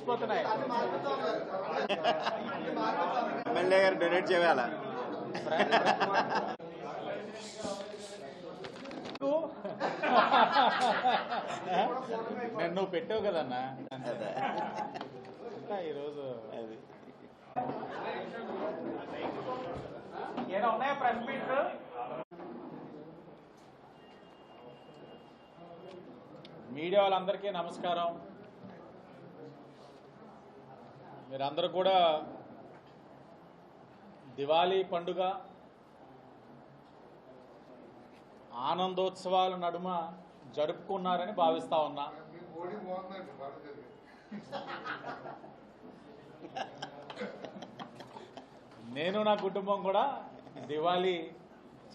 తెలిసిపోతున్నాయి. MLA గారు donate చేయాలా? నేను నువ్వు పెట్టావు కదన్నా ఈరోజు అది ఏదో ఉన్నాయా ప్రెస్ మీట్? మీడియా వాళ్ళందరికీ నమస్కారం. మీరందరూ కూడా దివాళీ పండుగ ఆనందోత్సవాల నడుమ జరుపుకున్నారని భావిస్తా ఉన్నా. నేను నా కుటుంబం కూడా దివాళీ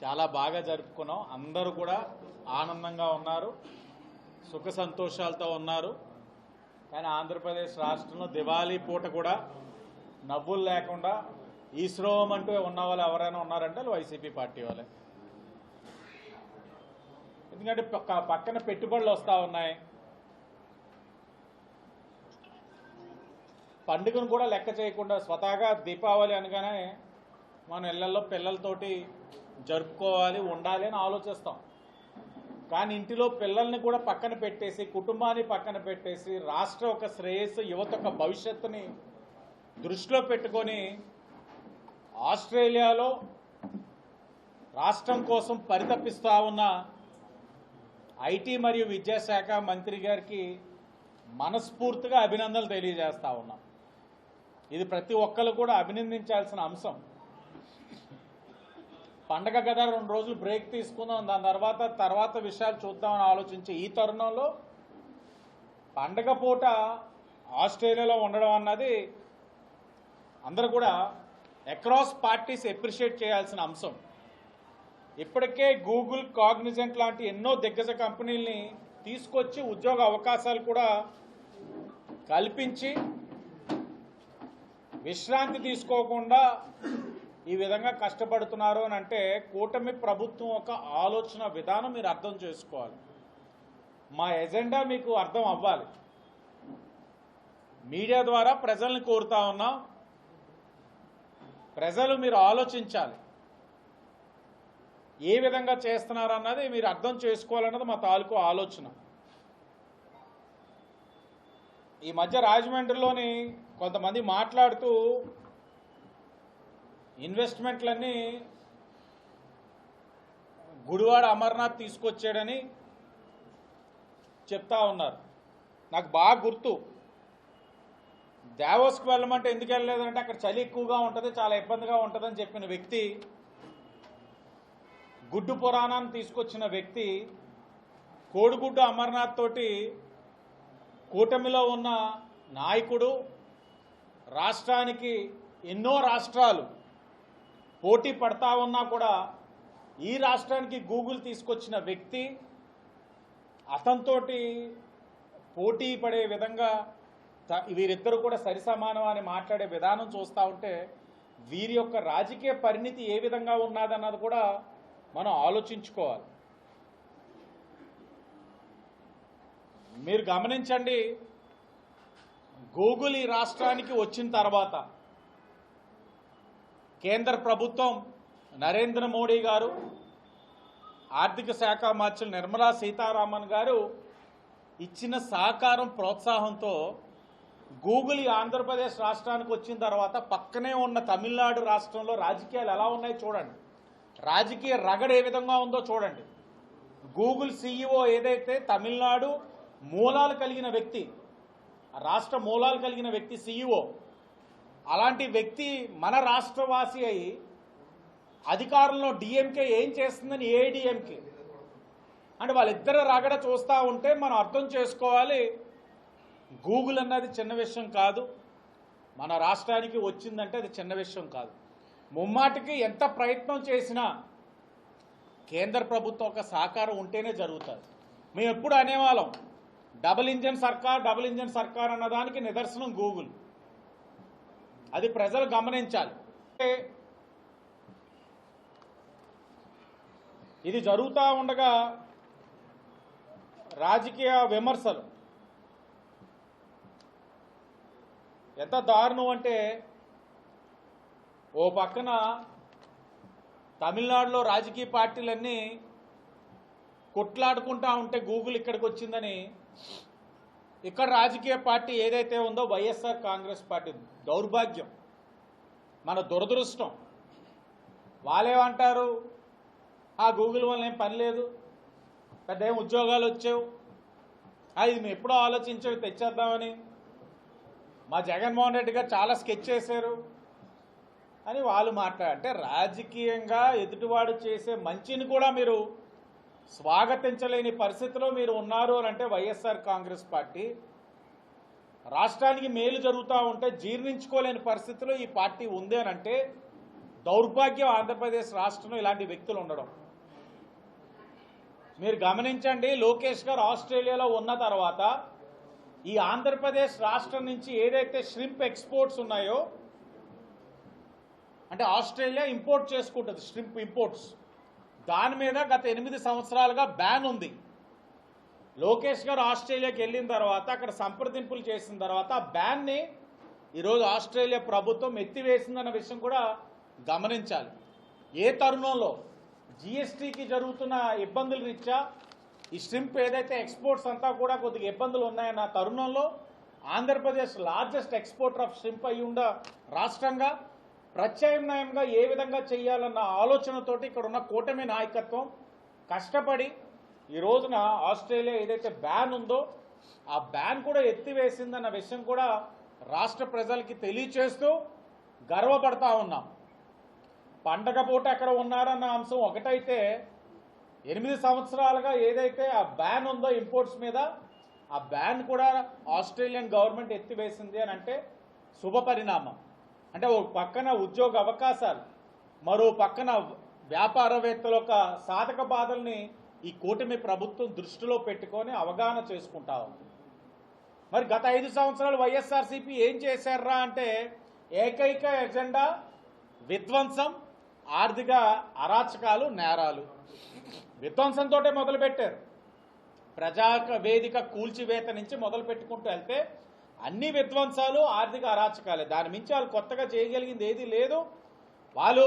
చాలా బాగా జరుపుకున్నాం. అందరూ కూడా ఆనందంగా ఉన్నారు, సుఖ సంతోషాలతో ఉన్నారు. కానీ ఆంధ్రప్రదేశ్ రాష్ట్రంలో దివాళీ పూట కూడా నవ్వులు లేకుండా ఈశ్రోవం అంటూ ఉన్న వాళ్ళు ఎవరైనా ఉన్నారంటే వైసీపీ పార్టీ వాళ్ళే. ఎందుకంటే పక్కన పెట్టుబడులు వస్తూ ఉన్నాయి, పండుగను కూడా లెక్క చేయకుండా స్వతహాగా దీపావళి అనగానే మనం ఇళ్లలో పిల్లలతోటి జరుపుకోవాలి, ఉండాలి అని ఆలోచిస్తాం. కానీ ఇంటిలో పిల్లల్ని కూడా పక్కన పెట్టేసి, కుటుంబాన్ని పక్కన పెట్టేసి, రాష్ట్ర ఒక శ్రేయస్సు, యువత ఒక భవిష్యత్తుని దృష్టిలో పెట్టుకొని ఆస్ట్రేలియాలో రాష్ట్రం కోసం పరితపిస్తూ ఉన్న ఐటీ మరియు విద్యాశాఖ మంత్రి గారికి మనస్ఫూర్తిగా అభినందనలు తెలియజేస్తా ఉన్నాం. ఇది ప్రతి ఒక్కరు కూడా అభినందించాల్సిన అంశం. పండగ కదా 2 రోజులు బ్రేక్ తీసుకుందాం, దాని తర్వాత విషయాలు చూద్దామని ఆలోచించి ఈ తరుణంలో పండగ పూట ఆస్ట్రేలియాలో ఉండడం అన్నది అందరూ కూడా అక్రాస్ పార్టీస్ అప్రిషియేట్ చేయాల్సిన అంశం. ఇప్పటికే గూగుల్, కాగ్నిజెంట్ లాంటి ఎన్నో దిగ్గజ కంపెనీల్ని తీసుకొచ్చి ఉద్యోగ అవకాశాలు కూడా కల్పించి విశ్రాంతి తీసుకోకుండా ఈ విధంగా కష్టపడుతున్నారు అని అంటే కూటమి ప్రభుత్వం ఒక ఆలోచన విధానం మీరు అర్థం చేసుకోవాలి. మా ఎజెండా మీకు అర్థం అవ్వాలి. మీడియా ద్వారా ప్రజల్ని కోరుతా ఉన్నాం, ప్రజలు మీరు ఆలోచించాలి, ఏ విధంగా చేస్తున్నారన్నది మీరు అర్థం చేసుకోవాలన్నది మా తాలూకు ఆలోచన. ఈ మధ్య రాజమండ్రిలోని కొంతమంది మాట్లాడుతూ ఇన్వెస్ట్మెంట్లన్నీ గుడివాడ అమర్నాథ్ తీసుకొచ్చాడని చెప్తా ఉన్నారు. నాకు బాగా గుర్తు, దావోస్కి వెళ్ళమంటే ఎందుకు వెళ్ళలేదంటే అక్కడ చలి ఎక్కువగా ఉంటుంది, చాలా ఇబ్బందిగా ఉంటుందని చెప్పిన వ్యక్తి, గుడ్డు పురాణాన్ని తీసుకొచ్చిన వ్యక్తి, కోడిగుడ్డు అమర్నాథ్ తోటి కూటమిలో ఉన్న నాయకుడు, రాష్ట్రానికి ఎన్నో రాష్ట్రాలు పోటీ పడతా ఉన్నా కూడా ఈ రాష్ట్రానికి గూగుల్ తీసుకొచ్చిన వ్యక్తి, అతనితోటి పోటీ పడే విధంగా వీరిద్దరూ కూడా సరిసమానం అని మాట్లాడే విధానం చూస్తూ ఉంటే వీరి యొక్క రాజకీయ పరిణితి ఏ విధంగా ఉన్నదన్నది కూడా మనం ఆలోచించుకోవాలి. మీరు గమనించండి, గూగుల్ ఈ రాష్ట్రానికి వచ్చిన తర్వాత కేంద్ర ప్రభుత్వం నరేంద్ర మోడీ గారు, ఆర్థిక శాఖ మంత్రి నిర్మలా సీతారామన్ గారు ఇచ్చిన సహకారం, ప్రోత్సాహంతో గూగుల్ ఈ ఆంధ్రప్రదేశ్ రాష్ట్రానికి వచ్చిన తర్వాత పక్కనే ఉన్న తమిళనాడు రాష్ట్రంలో రాజకీయాలు ఎలా ఉన్నాయో చూడండి, రాజకీయ రగడ ఏ విధంగా ఉందో చూడండి. గూగుల్ సీఈఓ ఏదైతే తమిళనాడు మూలాలు కలిగిన వ్యక్తి, రాష్ట్ర మూలాలు కలిగిన వ్యక్తి సీఈఓ, అలాంటి వ్యక్తి మన రాష్ట్రవాసి అయి అధికారంలో డిఎంకే ఏం చేస్తుందని ఏఐడిఎంకే అంటే వాళ్ళిద్దరు రగడ చూస్తూ ఉంటే మనం అర్థం చేసుకోవాలి, గూగుల్ అన్నది చిన్న విషయం కాదు, మన రాష్ట్రానికి వచ్చిందంటే అది చిన్న విషయం కాదు. ముమ్మాటికి ఎంత ప్రయత్నం చేసినా కేంద్ర ప్రభుత్వం ఒక సహకారం ఉంటేనే జరుగుతుంది. మేము ఎప్పుడు అనేవాళ్ళం డబుల్ ఇంజన్ సర్కార్ అన్నదానికి నిదర్శనం గూగుల్. అది ప్రజలు గమనించాలి. ఇది జరుగుతూ ఉండగా రాజకీయ విమర్శలు, ఎంత దారుణం అంటే ఓ పక్కన తమిళనాడులో రాజకీయ పార్టీలన్నీ కొట్లాడుకుంటా ఉంటే గూగుల్ ఇక్కడికి వచ్చిందని ఇక్కడ రాజకీయ పార్టీ ఏదైతే ఉందో వైఎస్ఆర్ కాంగ్రెస్ పార్టీ దౌర్భాగ్యం, మన దురదృష్టం. వాళ్ళేమంటారు, ఆ గూగుల్ వల్ల ఏం పని లేదు, పెద్ద ఏం ఉద్యోగాలు వచ్చావు, ఇది మేము ఎప్పుడో ఆలోచించావు తెచ్చేద్దామని, మా జగన్మోహన్ రెడ్డి గారు చాలా స్కెచ్ చేశారు అని వాళ్ళు మాట్లాడంటే, రాజకీయంగా ఎదుటివాడు చేసే మంచిని కూడా మీరు స్వాగతించలేని పరిస్థితిలో మీరు ఉన్నారు అని అంటే వైఎస్ఆర్ కాంగ్రెస్ పార్టీ రాష్ట్రానికి మేలు జరుగుతూ ఉంటే జీర్ణించుకోలేని పరిస్థితిలో ఈ పార్టీ ఉంది అని అంటే దౌర్భాగ్యం ఆంధ్రప్రదేశ్ రాష్ట్రంలో ఇలాంటి వ్యక్తులు ఉండడం. మీరు గమనించండి, లోకేష్ గారు ఆస్ట్రేలియాలో ఉన్న తర్వాత ఈ ఆంధ్రప్రదేశ్ రాష్ట్రం నుంచి ఏదైతే ష్రింప్ ఎక్స్పోర్ట్స్ ఉన్నాయో, అంటే ఆస్ట్రేలియా ఇంపోర్ట్ చేసుకుంటుంది ష్రింప్ ఇంపోర్ట్స్, దాని మీద గత 8 సంవత్సరాలుగా బ్యాన్ ఉంది. లోకేష్ గారు ఆస్ట్రేలియాకి వెళ్ళిన తర్వాత అక్కడ సంప్రదింపులు చేసిన తర్వాత ఆ బ్యాన్ని ఈరోజు ఆస్ట్రేలియా ప్రభుత్వం ఎత్తివేసిందన్న విషయం కూడా గమనించాలి. ఏ తరుణంలో జిఎస్టీకి జరుగుతున్న ఇబ్బందుల రీత్యా ఈ ష్రింప్ ఏదైతే ఎక్స్పోర్ట్స్ అంతా కూడా కొద్దిగా ఇబ్బందులు ఉన్నాయన్న తరుణంలో Andhra Pradesh largest exporter of shrimp అయి ఉండ రాష్ట్రంగా ప్రత్యామ్నాయంగా ఏ విధంగా చేయాలన్న ఆలోచనతోటి ఇక్కడ ఉన్న కూటమి నాయకత్వం కష్టపడి ఈ రోజున ఆస్ట్రేలియా ఏదైతే బ్యాన్ ఉందో ఆ బ్యాన్ కూడా ఎత్తివేసిందన్న విషయం కూడా రాష్ట్ర ప్రజలకి తెలియచేస్తూ గర్వపడతా ఉన్నాం. పండగ పూట ఎక్కడ ఉన్నారన్న అంశం ఒకటైతే 8 సంవత్సరాలుగా ఏదైతే ఆ బ్యాన్ ఉందో ఇంపోర్ట్స్ మీద, ఆ బ్యాన్ కూడా ఆస్ట్రేలియన్ గవర్నమెంట్ ఎత్తివేసింది అని అంటే శుభ పరిణామం. అంటే ఒక పక్కన ఉద్యోగ అవకాశాలు, మరో పక్కన వ్యాపారవేత్తల యొక్క సాధక బాధల్ని ఈ కూటమి ప్రభుత్వం దృష్టిలో పెట్టుకొని అవగాహన చేసుకుంటా ఉంది. మరి గత 5 సంవత్సరాలు వైఎస్ఆర్సీపీ ఏం చేశారా అంటే ఏకైక ఎజెండా విధ్వంసం, ఆర్థిక అరాచకాలు, నేరాలు. విధ్వంసంతో మొదలుపెట్టారు. ప్రజా వేదిక కూల్చివేత నుంచి మొదలు పెట్టుకుంటూ వెళ్తే అన్ని విధ్వంసాలు, ఆర్థిక అరాచకాలే. దాని మించి వాళ్ళు కొత్తగా చేయగలిగింది ఏది లేదు. వాళ్ళు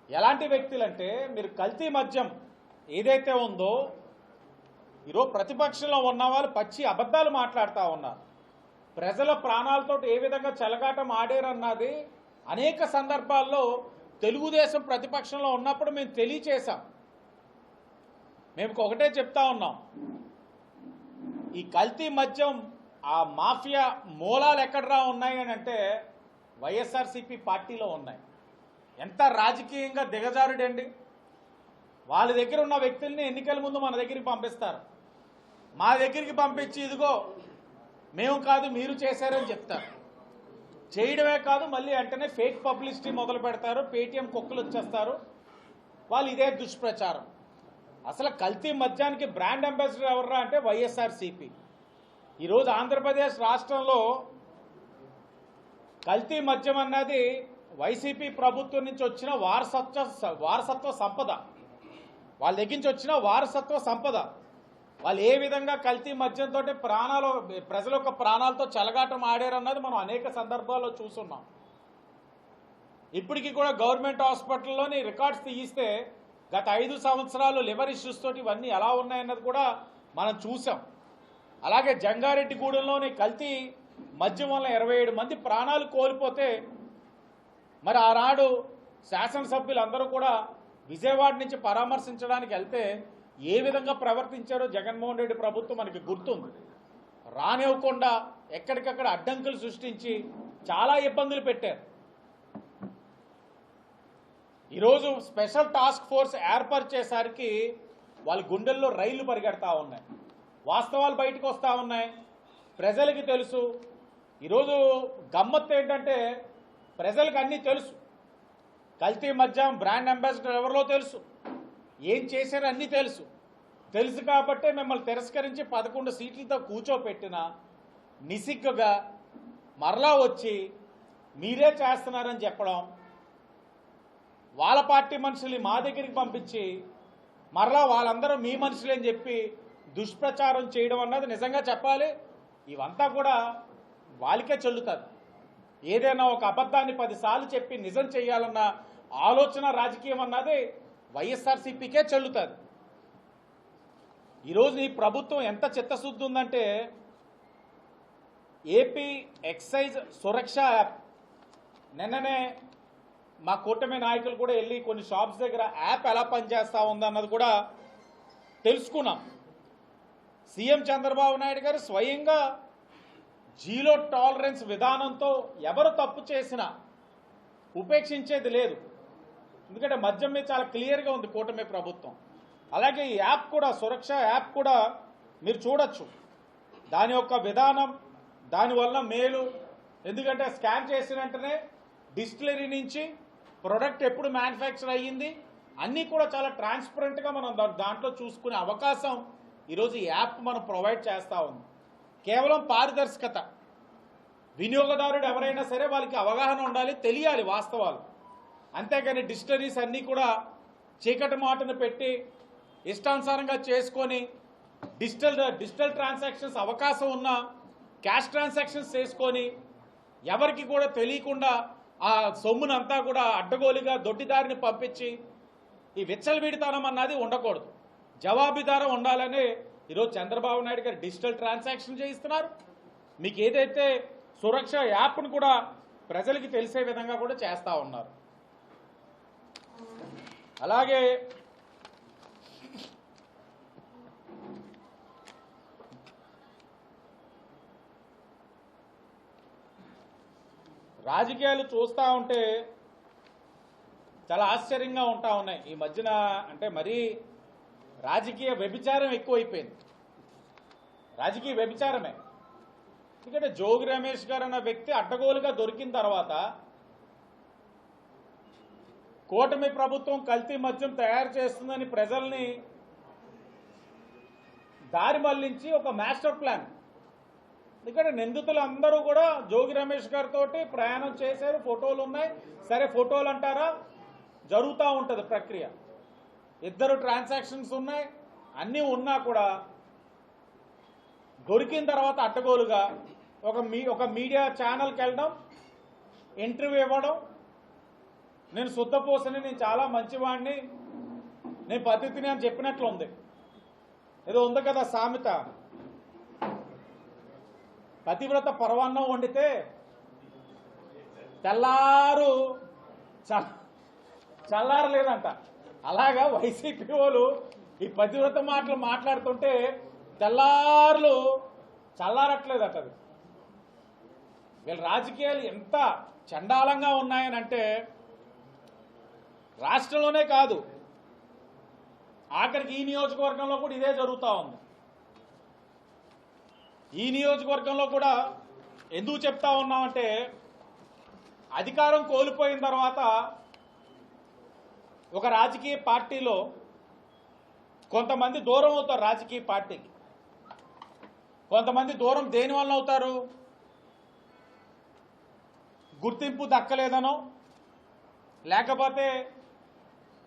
ఎలాంటి వ్యక్తులంటే, మీరు కల్తీ మద్యం ఏదైతే ఉందో ఈరోజు ప్రతిపక్షంలో ఉన్న వాళ్ళు పచ్చి అబద్ధాలు మాట్లాడుతూ ఉన్నారు. ప్రజల ప్రాణాలతో ఏ విధంగా చెలగాటం ఆడారన్నది అనేక సందర్భాల్లో తెలుగుదేశం ప్రతిపక్షంలో ఉన్నప్పుడు మేము తెలియచేశాం. మేము ఒకటే చెప్తా ఉన్నాం, ఈ కల్తీ మద్యం ఆ మాఫియా మూలాలు ఎక్కడరా ఉన్నాయి అని అంటే వైఎస్ఆర్సీపీ పార్టీలో ఉన్నాయి. ఎంత రాజకీయంగా దిగజారుడండి. వాళ్ళ దగ్గర ఉన్న వ్యక్తుల్ని ఎన్నికల ముందు మన దగ్గరికి పంపిస్తారు. మా దగ్గరికి పంపించి ఇదిగో మేము కాదు మీరు చేశారని చెప్తారు. చేయడమే కాదు, మళ్ళీ వెంటనే ఫేక్ పబ్లిసిటీ మొదలు పెడతారు. పేటీఎం కుక్కలు వచ్చేస్తారు. వాళ్ళు ఇదే దుష్ప్రచారం. అసలు కల్తీ మద్యానికి బ్రాండ్ అంబాసిడర్ ఎవర్రా అంటే వైఎస్ఆర్సీపీ. ఈరోజు ఆంధ్రప్రదేశ్ రాష్ట్రంలో కల్తీ మద్యం అన్నది వైసీపీ ప్రభుత్వం నుంచి వచ్చిన వారసత్వ సంపద. వాళ్ళ దగ్గర నుంచి వచ్చిన వారసత్వ సంపద. వాళ్ళు ఏ విధంగా కల్తీ మద్యంతో ప్రజల యొక్క ప్రాణాలతో చెలగాటం ఆడారన్నది మనం అనేక సందర్భాల్లో చూస్తున్నాం. ఇప్పటికీ కూడా గవర్నమెంట్ హాస్పిటల్లోని రికార్డ్స్ తీయిస్తే గత 5 సంవత్సరాలు లివర్ ఇష్యూస్ తోటి ఇవన్నీ ఎలా ఉన్నాయన్నది కూడా మనం చూసాం. అలాగే జంగారెడ్డిగూడెంలోని కల్తీ మద్యం వల్ల 27 మంది ప్రాణాలు కోల్పోతే మరి ఆనాడు శాసనసభ్యులందరూ కూడా విజయవాడ నుంచి పరామర్శించడానికి వెళ్తే ఏ విధంగా ప్రవర్తించారో జగన్మోహన్ రెడ్డి ప్రభుత్వం మనకి గుర్తుంది. రానివ్వకుండా ఎక్కడికక్కడ అడ్డంకులు సృష్టించి చాలా ఇబ్బందులు పెట్టారు. ఈరోజు స్పెషల్ టాస్క్ ఫోర్స్ ఏర్పరిచేసరికి వాళ్ళ గుండెల్లో రైళ్లు పరిగెడతా ఉన్నాయి. వాస్తవాలు బయటకు వస్తూ ఉన్నాయి. ప్రజలకి తెలుసు. ఈరోజు గమ్మత్తు ఏంటంటే ప్రజలకు అన్నీ తెలుసు. కల్తీ మద్యం బ్రాండ్ అంబాసిడర్ ఎవరిలో తెలుసు, ఏం చేశారో అన్నీ తెలుసు కాబట్టే మిమ్మల్ని తిరస్కరించి 11 సీట్లతో కూర్చోపెట్టిన నిసిగ్గుగా మరలా వచ్చి మీరే చేస్తున్నారని చెప్పడం, వాళ్ళ పార్టీ మనుషుల్ని మా దగ్గరికి పంపించి మరలా వాళ్ళందరూ మీ మనుషులని చెప్పి దుష్ప్రచారం చేయడం అన్నది నిజంగా చెప్పాలి ఇవంతా కూడా వాళ్ళకే చెల్లుతుంది. ఏదైనా ఒక అబద్ధాన్ని 10 సార్లు చెప్పి నిజం చేయాలన్న ఆలోచన రాజకీయం అన్నది వైఎస్ఆర్సీపీకే చెల్లుతుంది. ఈరోజు ఈ ప్రభుత్వం ఎంత చిత్తశుద్ధి ఉందంటే ఏపీ ఎక్సైజ్ సురక్ష యాప్ నిన్ననే మా కూటమి నాయకులు కూడా వెళ్ళి కొన్ని షాప్స్ దగ్గర యాప్ ఎలా పనిచేస్తూ ఉందన్నది కూడా తెలుసుకున్నాం. సీఎం చంద్రబాబు నాయుడు గారు స్వయంగా జీరో టాలరెన్స్ విధానంతో ఎవరు తప్పు చేసినా ఉపేక్షించేది లేదు. ఎందుకంటే మద్యం మీద చాలా క్లియర్గా ఉంది కూటమి ప్రభుత్వం. అలాగే ఈ యాప్ కూడా సురక్ష యాప్ కూడా మీరు చూడొచ్చు. దాని యొక్క విధానం, దానివల్ల మేలు. ఎందుకంటే స్కాన్ చేసిన వెంటనే డిస్టిలరీ నుంచి ప్రొడక్ట్ ఎప్పుడు మ్యానుఫ్యాక్చర్ అయ్యింది అన్నీ కూడా చాలా ట్రాన్స్పరెంట్గా మనం దాంట్లో చూసుకునే అవకాశం ఈరోజు ఈ యాప్ మనం ప్రొవైడ్ చేస్తూ ఉంది. కేవలం పారదర్శకత, వినియోగదారుడు ఎవరైనా సరే వాళ్ళకి అవగాహన ఉండాలి, తెలియాలి వాస్తవాలు. అంతేగాని డిస్టిలరీస్ అన్నీ కూడా చీకటి మాటను పెట్టి ఇష్టానుసారంగా చేసుకొని డిజిటల్ ట్రాన్సాక్షన్స్ అవకాశం ఉన్న క్యాష్ ట్రాన్సాక్షన్స్ చేసుకొని ఎవరికి కూడా తెలియకుండా ఆ సొమ్మునంతా కూడా అడ్డగోలుగా దొడ్డిదారిని పంపించి ఈ విచ్చలవిడితనం అన్నది ఉండకూడదు. జవాబుదారం ఉండాలని ఈరోజు చంద్రబాబు నాయుడు గారు డిజిటల్ ట్రాన్సాక్షన్ చేయిస్తున్నారు. మీకు ఏదైతే సురక్ష యాప్ను కూడా ప్రజలకి తెలిసే విధంగా కూడా చేస్తూ ఉన్నారు. అలాగే రాజకీయాలు చూస్తూ ఉంటే చాలా ఆశ్చర్యంగా ఉంటా ఉన్నాయి ఈ మధ్యన. అంటే మరీ రాజకీయ వ్యభిచారం ఎక్కువైపోయింది. రాజకీయ వ్యభిచారమే. ఎందుకంటే జోగి రమేష్ గారు అన్న వ్యక్తి అడ్డగోలుగా దొరికిన తర్వాత కూటమి ప్రభుత్వం కల్తీ మద్యం తయారు చేస్తుందని ప్రజల్ని దారి మళ్లించి ఒక మాస్టర్ ప్లాన్. ఎందుకంటే నిందితులు అందరూ కూడా జోగి రమేష్ గారితో ప్రయాణం చేశారు, ఫోటోలు ఉన్నాయి. సరే ఫోటోలు అంటారా, జరుగుతూ ఉంటుంది ప్రక్రియ. ఇద్దరు ట్రాన్సాక్షన్స్ ఉన్నాయి, అన్నీ ఉన్నా కూడా దొరికిన తర్వాత అడ్డగోలుగా ఒక మీడియా ఛానల్కి వెళ్ళడం, ఇంటర్వ్యూ ఇవ్వడం, నేను శుద్ధపోసని, నేను చాలా మంచివాడిని, నేను పద్ధతిని అని చెప్పినట్లు ఉంది. ఏదో ఉంది కదా సామెత, పతివ్రత పరవాన్నం వండితే తెల్లారు చల్లారలేదంట. అలాగా వైసీపీ వాళ్ళు ఈ పతివ్రత మాటలు మాట్లాడుతుంటే తెల్లారులు చల్లారట్లేదట. అది వీళ్ళ రాజకీయాలు ఎంత చండాలంగా ఉన్నాయనంటే రాష్ట్రంలోనే కాదు, ఆఖరికి ఈ నియోజకవర్గంలో కూడా ఇదే జరుగుతూ ఉంది. ఈ నియోజకవర్గంలో కూడా ఎందుకు చెప్తా ఉన్నామంటే అధికారం కోల్పోయిన తర్వాత ఒక రాజకీయ పార్టీలో కొంతమంది దూరం అవుతారు. రాజకీయ పార్టీకి కొంతమంది దూరం దేనివల్ల అవుతారు? గుర్తింపు దక్కలేదనో, లేకపోతే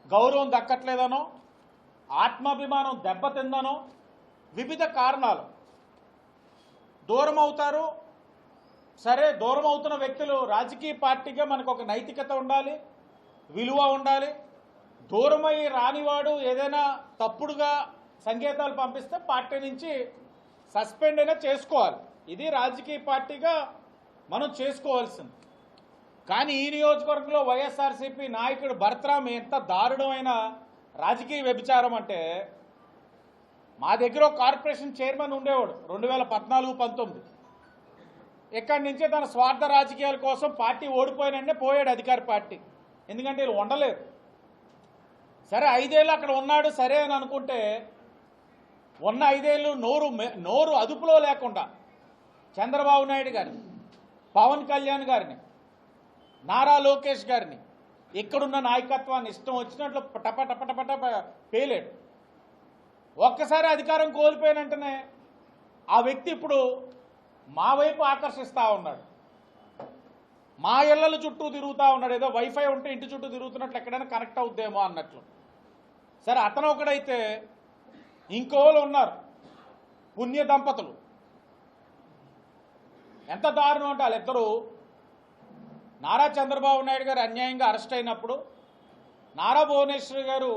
గౌరవం దక్కట్లేదనో, ఆత్మాభిమానం దెబ్బతిందనో, వివిధ కారణాలు దూరం అవుతారు. సరే, దూరం అవుతున్న వ్యక్తులు రాజకీయ పార్టీగా మనకు ఒక నైతికత ఉండాలి, విలువ ఉండాలి. దూరమై రానివాడు ఏదైనా తప్పుడుగా సంకేతాలు పంపిస్తే పార్టీ నుంచి సస్పెండ్ అయినా చేసుకోవాలి. ఇది రాజకీయ పార్టీగా మనం చేసుకోవాల్సింది. కానీ ఈ నియోజకవర్గంలో వైఎస్ఆర్సీపీ నాయకుడు భరత్రామ్ ఎంత దారుణమైన రాజకీయ వ్యభిచారం అంటే, మా దగ్గర ఒక కార్పొరేషన్ చైర్మన్ ఉండేవాడు 2014-19. ఇక్కడి నుంచే తన స్వార్థ రాజకీయాల కోసం పార్టీ ఓడిపోయినంటే పోయాడు అధికార పార్టీ. ఎందుకంటే వీళ్ళు ఉండలేరు. సరే 5 ఏళ్ళు అక్కడ ఉన్నాడు సరే అని అనుకుంటే, ఉన్న 5 ఏళ్ళు నోరు అదుపులో లేకుండా చంద్రబాబు నాయుడు గారిని, పవన్ కళ్యాణ్ గారిని, నారా లోకేష్ గారిని, ఇక్కడున్న నాయకత్వాన్ని ఇష్టం వచ్చినట్లు టప పేలేడు. ఒక్కసారి అధికారం కోల్పోయినంటనే ఆ వ్యక్తి ఇప్పుడు మా వైపు ఆకర్షిస్తూ ఉన్నాడు. మా ఇళ్ల చుట్టూ తిరుగుతూ ఉన్నాడు. ఏదో వైఫై ఉంటే ఇంటి చుట్టూ తిరుగుతున్నట్లు ఎక్కడైనా కనెక్ట్ అవుద్దేమో అన్నట్లు. సరే, అతను ఒకడైతే ఇంకోళ్ళు ఉన్నారు పుణ్య దంపతులు. ఎంత దారుణం అంటే వాళ్ళిద్దరూ నారా చంద్రబాబు నాయుడు గారు అన్యాయంగా అరెస్ట్ అయినప్పుడు నారా భువనేశ్వరి గారు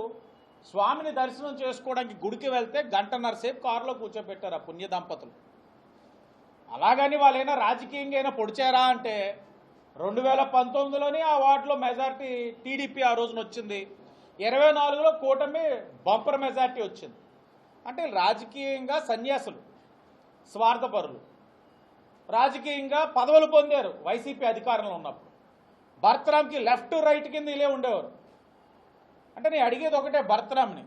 స్వామిని దర్శనం చేసుకోవడానికి గుడికి వెళ్తే గంటన్నర సేపు కారులో కూర్చోబెట్టారు ఆ పుణ్య దంపతులు. అలాగని వాళ్ళైనా రాజకీయంగా అయినా పొడిచారా అంటే 2019లోనే ఆ వార్డులో మెజార్టీ టీడీపీ ఆ రోజున వచ్చింది, 24లో కూటమి బంపర్ మెజార్టీ వచ్చింది. అంటే రాజకీయంగా సన్యాసులు, స్వార్థపరులు, రాజకీయంగా పదవులు పొందారు వైసీపీ అధికారంలో ఉన్నప్పుడు. భరతరామ్కి లెఫ్ట్ రైట్ కింద ఇలా ఉండేవారు. అంటే నేను అడిగేది ఒకటే, భరతరామ్ని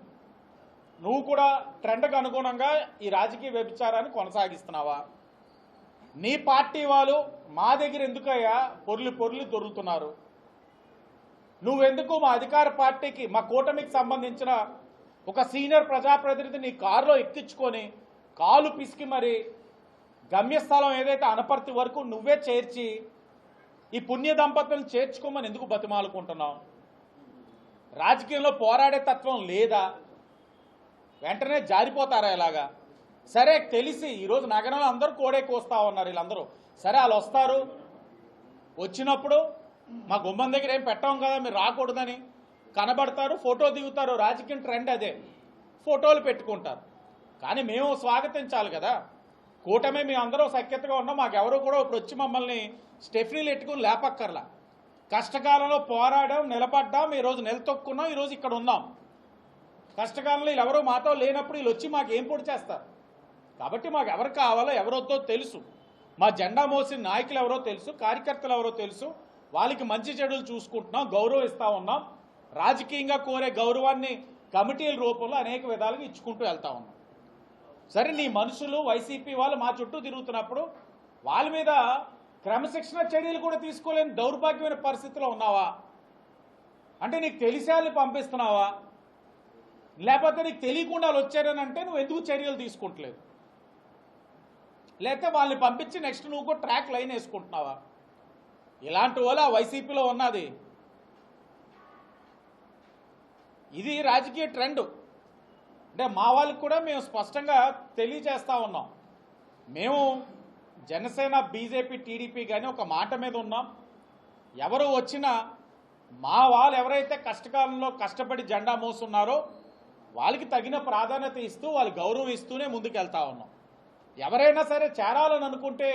నువ్వు కూడా ట్రెండ్కి అనుగుణంగా ఈ రాజకీయ వ్యభిచారాన్ని కొనసాగిస్తున్నావా? నీ పార్టీ వాళ్ళు మా దగ్గర ఎందుకయ్యా పొర్లి దొరుకుతున్నారు? నువ్వెందుకు మా అధికార పార్టీకి, మా కూటమికి సంబంధించిన ఒక సీనియర్ ప్రజాప్రతినిధి నీ కారులో ఎక్కించుకొని కాలు పిసికి మరి గమ్యస్థలం ఏదైతే అనపర్తి వరకు నువ్వే చేర్చి ఈ పుణ్య దంపతులను చేర్చుకోమని ఎందుకు బతిమాలుకుంటున్నావు? రాజకీయంలో పోరాడే తత్వం లేదా? వెంటనే జారిపోతారా ఇలాగా? సరే, తెలిసి ఈరోజు నగరంలో అందరూ కోడే కోస్తా ఉన్నారు వీళ్ళందరూ. సరే, వాళ్ళు వస్తారు, వచ్చినప్పుడు మా గుమ్మం దగ్గర ఏం పెట్టాం కదా, మీరు రాకూడదని కనబడతారు, ఫోటో దిగుతారు. రాజకీయ ట్రెండ్ అదే, ఫోటోలు పెట్టుకుంటారు. కానీ మేము స్వాగతించాలి కదా. కూటమి మేము అందరూ సఖ్యతగా ఉన్నాం, మాకెవరు కూడా ఇప్పుడు వచ్చి మమ్మల్ని స్టెఫ్రీలు ఎట్టుకుని లేపక్కర్లా. కష్టకాలంలో పోరాడాం, నిలబడ్డాం, ఈరోజు నిలతొక్కున్నాం, ఈరోజు ఇక్కడ ఉన్నాం. కష్టకాలంలో వీళ్ళు ఎవరో మాతో లేనప్పుడు వీళ్ళు వచ్చి మాకు ఏం పొడి చేస్తారు? కాబట్టి మాకు ఎవరు కావాలో ఎవరొద్దో తెలుసు, మా జెండా మోసిన నాయకులు ఎవరో తెలుసు, కార్యకర్తలు ఎవరో తెలుసు. వాళ్ళకి మంచి చెడులు చూసుకుంటున్నాం, గౌరవిస్తూ ఉన్నాం. రాజకీయంగా కోరే గౌరవాన్ని కమిటీల రూపంలో అనేక విధాలుగా ఇచ్చుకుంటూ వెళ్తా ఉన్నాం. సరే, నీ మనుషులు వైసీపీ వాళ్ళు మా చుట్టూ తిరుగుతున్నప్పుడు వాళ్ళ మీద క్రమశిక్షణ చర్యలు కూడా తీసుకోలేని దౌర్భాగ్యమైన పరిస్థితిలో ఉన్నావా? అంటే నీకు తెలిసే వాళ్ళని పంపిస్తున్నావా? లేకపోతే నీకు తెలియకుండా వాళ్ళు వచ్చారని అంటే నువ్వు ఎందుకు చర్యలు తీసుకుంటలేదు? లేకపోతే వాళ్ళని పంపించి నెక్స్ట్ నువ్వు కూడా ట్రాక్ లైన్ వేసుకుంటున్నావా? ఇలాంటి వాళ్ళు ఆ వైసీపీలో ఉన్నది. ఇది రాజకీయ ట్రెండ్. అంటే మా వాళ్ళకి కూడా మేము స్పష్టంగా తెలియజేస్తూ ఉన్నాం. మేము జనసేన, బీజేపీ, టీడీపీ కానీ ఒక మాట మీద ఉన్నాం. ఎవరు వచ్చినా మా వాళ్ళు ఎవరైతే కష్టకాలంలో కష్టపడి జెండా మోస్తున్నారో వాళ్ళకి తగిన ప్రాధాన్యత ఇస్తూ వాళ్ళు గౌరవం ఇస్తూనే ముందుకెళ్తా ఉన్నాం. ఎవరైనా సరే చేరాలని అనుకుంటే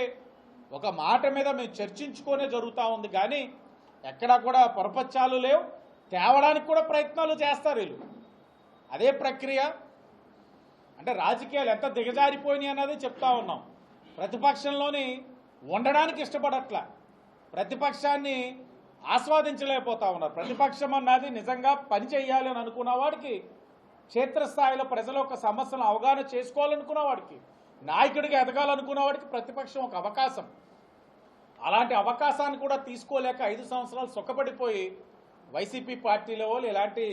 ఒక మాట మీద మేము చర్చించుకునే జరుగుతూ ఉంది. కానీ ఎక్కడా కూడా పొరపచ్చాలు లేవు, తేవడానికి కూడా ప్రయత్నాలు చేస్తారు వీళ్ళు. అదే ప్రక్రియ. అంటే రాజకీయాలు ఎంత దిగజారిపోయినాయి అన్నది చెప్తా ఉన్నాం. ప్రతిపక్షంలోని ఉండడానికి ఇష్టపడట్లా, ప్రతిపక్షాన్ని ఆస్వాదించలేకపోతా ఉన్నారు. ప్రతిపక్షం అన్నది నిజంగా పని చేయాలి అని అనుకున్న వాడికి, క్షేత్రస్థాయిలో ప్రజల యొక్క సమస్యలను అవగాహన చేసుకోవాలనుకున్న వాడికి, నాయకుడిగా ఎదగాలనుకున్న వాడికి ప్రతిపక్షం ఒక అవకాశం. అలాంటి అవకాశాన్ని కూడా తీసుకోలేక 5 సంవత్సరాలు సుఖపడిపోయి వైసీపీ పార్టీలో వాళ్ళు ఇలాంటి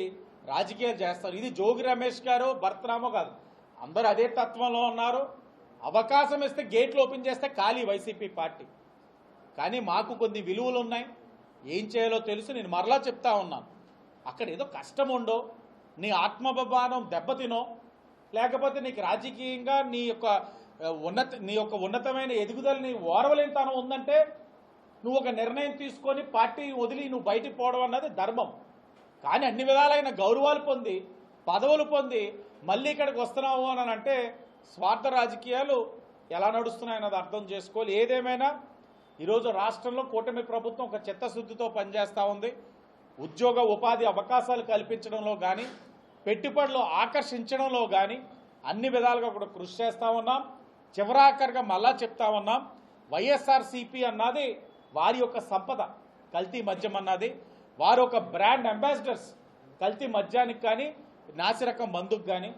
రాజకీయాలు చేస్తారు. ఇది జోగి రమేష్ గారు, భరతరామో కాదు, అందరూ అదే తత్వంలో ఉన్నారు. అవకాశం ఇస్తే గేట్లు ఓపెన్ చేస్తే ఖాళీ వైసీపీ పార్టీ. కానీ మాకు కొన్ని విలువలు ఉన్నాయి, ఏం చేయాలో తెలుసు. నేను మరలా చెప్తా ఉన్నాను, అక్కడ ఏదో కష్టం ఉండో, నీ ఆత్మభిమానం దెబ్బతినో, లేకపోతే నీకు రాజకీయంగా నీ యొక్క ఉన్నతమైన ఎదుగుదలని ఓర్వలేనితనం ఉందంటే నువ్వు ఒక నిర్ణయం తీసుకొని పార్టీ వదిలి నువ్వు బయటికి పోవడం అన్నది ధర్మం. కానీ అన్ని విధాలైన గౌరవాలు పొంది, పదవులు పొంది మళ్ళీ ఇక్కడికి వస్తున్నావు అని అంటే స్వార్థ రాజకీయాలు ఎలా నడుస్తున్నాయన్నది అర్థం చేసుకోవాలి. ఏదేమైనా ఈరోజు రాష్ట్రంలో కూటమి ప్రభుత్వం ఒక చిత్తశుద్ధితో పనిచేస్తూ ఉంది. ఉద్యోగ ఉపాధి అవకాశాలు కల్పించడంలో కానీ, పెట్టుబడులు ఆకర్షించడంలో కానీ అన్ని విధాలుగా కూడా కృషి చేస్తూ ఉన్నాం. చివరాఖరిగా మళ్ళా చెప్తా ఉన్నాం, వైఎస్ఆర్సీపీ అన్నది వారి యొక్క సంపద, కల్తీ మద్యం అన్నది. వారు ఒక బ్రాండ్ అంబాసిడర్స్ కల్తీ మద్యానికి కానీ, నాసిరకం మందుకు కానీ.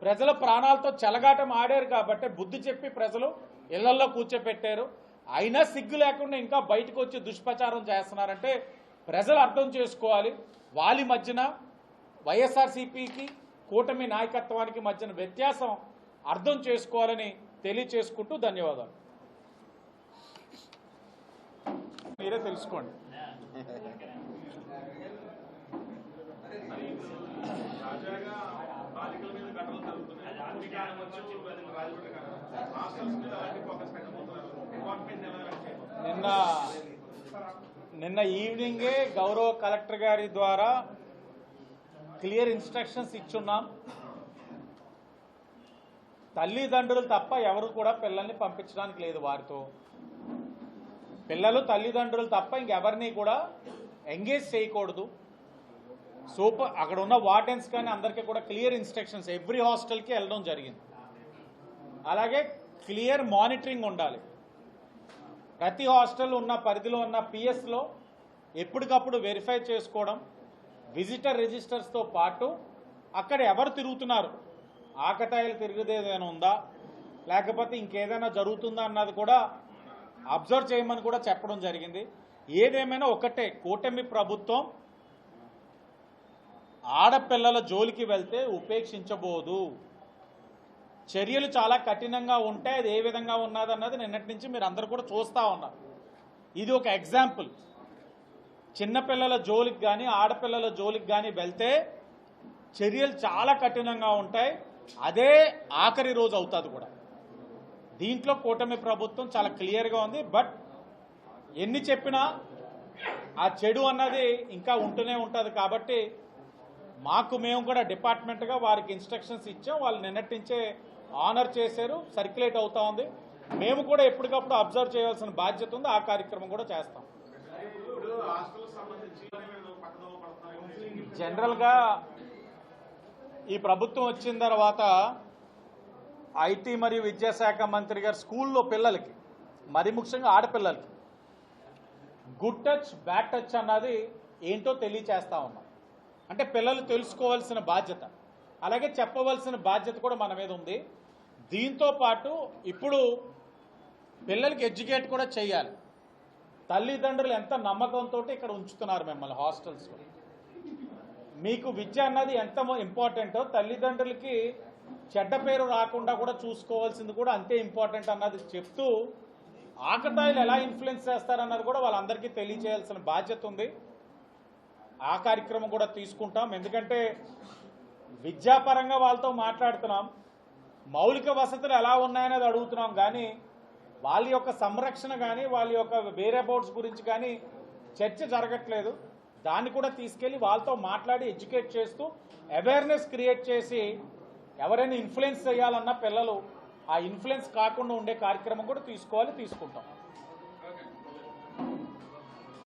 ప్రజల ప్రాణాలతో చెలగాటం ఆడారు కాబట్టి బుద్ధి చెప్పి ప్రజలు ఇళ్లల్లో కూర్చోపెట్టారు. అయినా సిగ్గు లేకుండా ఇంకా బయటకు వచ్చి దుష్ప్రచారం చేస్తున్నారంటే ప్రజలు అర్థం చేసుకోవాలి. వాళ్ళ మధ్యన వైఎస్ఆర్సీపీకి, కూటమి నాయకత్వానికి మధ్యన వ్యత్యాసం అర్థం చేసుకోవాలని తెలియచేసుకుంటూ ధన్యవాదాలు. మీరే తెలుసుకోండి. తాజాగా బాలికల మీద ఘటనలు జరుగుతున్నాయి. రాష్ట్రాల మీద అలాంటి ఫోకస్ పెట్టబోతున్నారు. డిపార్ట్మెంట్ ఎలా రన్ చేయబోతుంది? నిన్న ఈవినింగే గౌరవ కలెక్టర్ గారి ద్వారా క్లియర్ ఇన్స్ట్రక్షన్స్ ఇచ్చున్నాం. తల్లిదండ్రులు తప్ప ఎవరు కూడా పిల్లల్ని పంపించడానికి లేదు. వారితో పిల్లలు తల్లిదండ్రులు తప్ప ఇంకెవరిని కూడా ఎంగేజ్ చేయకూడదు. సూపర్ అక్కడ ఉన్న వార్డెన్స్ కానీ అందరికీ కూడా క్లియర్ ఇన్స్ట్రక్షన్స్ ఎవ్రీ హాస్టల్కి వెళ్ళడం జరిగింది. అలాగే క్లియర్ మానిటరింగ్ ఉండాలి. ప్రతి హాస్టల్ ఉన్న పరిధిలో ఉన్న పిఎస్లో ఎప్పటికప్పుడు వెరిఫై చేసుకోవడం, విజిటర్ రిజిస్టర్స్తో పాటు అక్కడ ఎవరు తిరుగుతున్నారు, ఆకతాయిలు తిరిగేదేదైనా ఉందా లేకపోతే ఇంకేదైనా జరుగుతుందా అన్నది కూడా అబ్జర్వ్ చేయమని కూడా చెప్పడం జరిగింది. ఏదేమైనా ఒకటే, కూటమి ప్రభుత్వం ఆడపిల్లల జోలికి వెళ్తే ఉపేక్షించబోదు. చర్యలు చాలా కఠినంగా ఉంటాయి. అది ఏ విధంగా ఉన్నదన్నది నిన్నటి నుంచి మీరు అందరూ కూడా చూస్తూ ఉన్నారు. ఇది ఒక ఎగ్జాంపుల్. చిన్నపిల్లల జోలికి కానీ ఆడపిల్లల జోలికి కానీ వెళ్తే చర్యలు చాలా కఠినంగా ఉంటాయి. అదే ఆఖరి రోజు అవుతుంది కూడా. దీంట్లో కూటమి ప్రభుత్వం చాలా క్లియర్గా ఉంది. బట్ ఎన్ని చెప్పినా ఆ చెడు అన్నది ఇంకా ఉంటూనే ఉంటుంది. కాబట్టి మేము కూడా డిపార్ట్మెంట్గా వారికి ఇన్స్ట్రక్షన్స్ ఇచ్చాం. వాళ్ళు నిన్నటి నుంచే ఆనర్ చేశారు, సర్క్యులేట్ అవుతా ఉంది. మేము కూడా ఎప్పటికప్పుడు అబ్జర్వ్ చేయాల్సిన బాధ్యత ఉంది. ఆ కార్యక్రమం కూడా చేస్తాం. ఇప్పుడు హాస్టల్కి సంబంధించి పక్కదోవ పడుతున్నారు. జనరల్గా ఈ ప్రభుత్వం వచ్చిన తర్వాత ఐటీ మరియు విద్యాశాఖ మంత్రి గారు స్కూల్లో పిల్లలకి, మరి ముఖ్యంగా ఆడపిల్లలకి గుడ్ టచ్ బ్యాడ్ టచ్ అన్నది ఏంటో తెలియచేస్తా ఉన్నాం. అంటే పిల్లలు తెలుసుకోవాల్సిన బాధ్యత, అలాగే చెప్పవలసిన బాధ్యత కూడా మన మీద ఉంది. దీంతో పాటు ఇప్పుడు పిల్లలకి ఎడ్యుకేట్ కూడా చేయాలి. తల్లిదండ్రులు ఎంత నమ్మకంతో ఇక్కడ ఉంచుతున్నారు మిమ్మల్ని హాస్టల్స్లో. మీకు విద్య అన్నది ఎంత ఇంపార్టెంటో తల్లిదండ్రులకి చెడ్డ పేరు రాకుండా కూడా చూసుకోవాల్సింది కూడా అంతే ఇంపార్టెంట్ అన్నది చెప్తూ, ఆకతాయిలు ఎలా ఇన్ఫ్లుయెన్స్ చేస్తారన్నది కూడా వాళ్ళందరికీ తెలియజేయాల్సిన బాధ్యత ఉంది. ఆ కార్యక్రమం కూడా తీసుకుంటాం. ఎందుకంటే విద్యాపరంగా వాళ్ళతో మాట్లాడుతున్నాం, మౌలిక వసతులు ఎలా ఉన్నాయనేది అడుగుతున్నాం, కానీ వాళ్ళ యొక్క సంరక్షణ కానీ వాళ్ళ యొక్క వేరే బోర్డ్స్ గురించి కానీ చర్చ జరగట్లేదు. దాన్ని కూడా తీసుకెళ్ళి వాళ్ళతో మాట్లాడి ఎడ్యుకేట్ చేస్తూ అవేర్నెస్ క్రియేట్ చేసి ఎవరైనా ఇన్ఫ్లుయెన్స్ చేయాలన్నా పిల్లలు ఆ ఇన్ఫ్లుయెన్స్ కాకుండా ఉండే కార్యక్రమం కూడా తీసుకుంటాం.